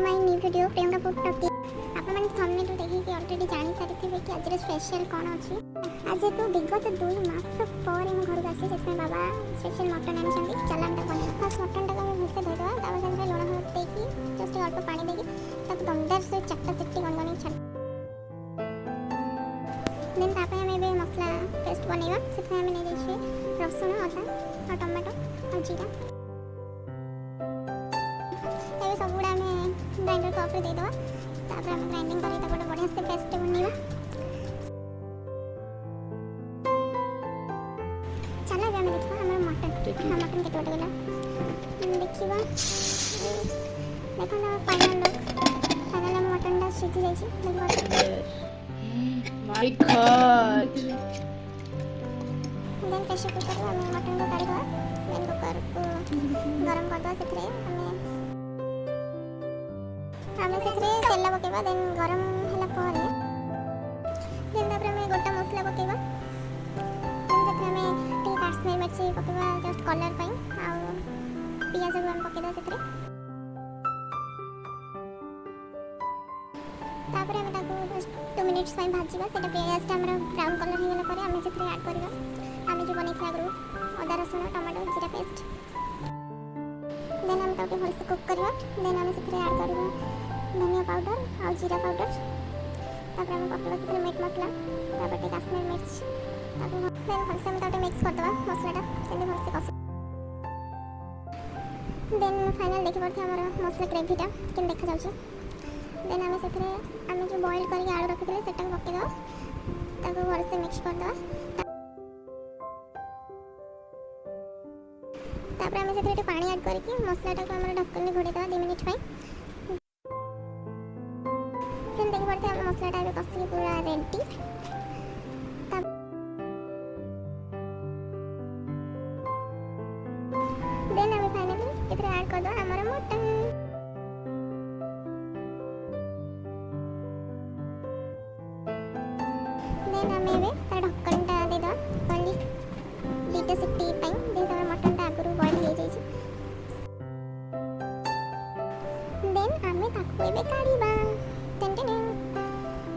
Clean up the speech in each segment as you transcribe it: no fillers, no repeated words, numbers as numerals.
My new video Priyanka food talk. आपण माने thumbnail देखि कि ऑलरेडी जानि सारिथिबे कि आज स्पेशल कोन अछि। आज तो विगत 2 मास पर हम घर आसी जेते बाबा स्पेशल मटन आनिसंदी। चला हम बने फर्स्ट मटन टा हम भलसे धोइ दवा तापर संगे लुण हळद देकी जस्ट अल्प पानी देकी तब दमदार से चट्टा सिट्टी गणगणी छाड़ देन तापे हम एबे मसला पेस्ट बनेबा सेते हम नै दैछे रसुण अदा और टमाटो और जीरा ये सब गुड़ा में ग्राइंडर कप रे दे दवा तापर हम ग्राइंडिंग करी तब बढ़िया से पेस्ट बनेबा। चला हम देखबा हमर मटन के टोटल गेला हम देखिबा देखो ना फाइनल हम मटन दा सिझी जाई छी देखबा my god. Then pressure cooker में हम मटन को काढ़ी दवा देन कुकर को गरम कर दवा सेथरे हमें सेथरे तेल पकेबा देन गरम होला पर देन तापर हमें गोटा मसला पकेबा देन सेथरे हमें टी काश्मीर मिर्ची पकेबा जस्ट कलर पई आ पियाज को हम पकेदा सेथरे तापर हमें ताको जस्ट 2 मिनिट्स पई भाजीबा सेटा पियाज टा हमरा ब्राउन कलर हे गेला पर हमें सेथरे ऐड करबा हमें जो बनै था आगु अदा रसुण टमाटो जीरा पेस्ट देन हम ताके भलसे कुक करबा देन हमें सेथरे ऐड करबा धनिया पाउडर और जीरा पाउडर तापर हम पकेबा सेथरे मीट मसला तापर टी काश्मीर मिर्च तापर देन भलसे हम ताके मिक्स कर दबा मसलाटा सेंदे भलसे कस देन फाइनल देखि परथे हमर मसला ग्रेवीटा केन देखा जाउछ देन हमें सेथरे हमें जो बॉईल करके आलू रखितले सेटा पके दबा ताको भलसे मिक्स कर दबा तापर हमें सेथरे पानी ऐड करके मसलाटा को हमर ढक्कन में घोड़े दबा 2 मिनिट पई देन देखि परथे हम मसलाटा भी कसी पूरा रेडी देन हमें फाइनली इधर ऐड कर दो हमारा मटन देन हमें भी तार ढक्कनटा दे दो ओनली दीटा सिटी पई दे दो मटनटा आगुरु बॉईल हो जाई छी देन हमें ताको एबे काढीबा टेन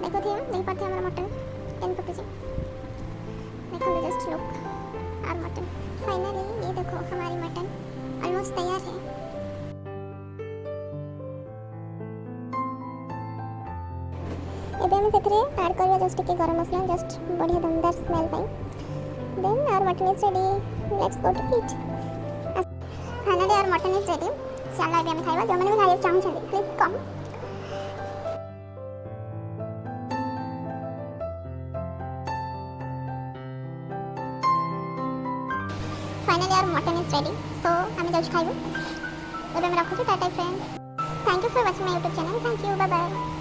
देखो थे नहीं पाते हमारा मटन टेन पके छी देखो जस्ट लुक और मटन फाइनली ये देखो हमारी मटन ऑलमोस्ट तैयार है। एबे हम सेथरे ऐड करबा जस्ट के गरम मसला जस्ट बढ़िया दमदार स्मेल पाई then our mutton is ready let's go to eat finally our mutton is ready चला अभी हम खाइबा जो माने भी खाइबा चाहू छथि please come finally our mutton is ready so हमें जस्ट खाइबो एबे हम रखु छी tata friends thank you for watching my YouTube channel thank you bye bye.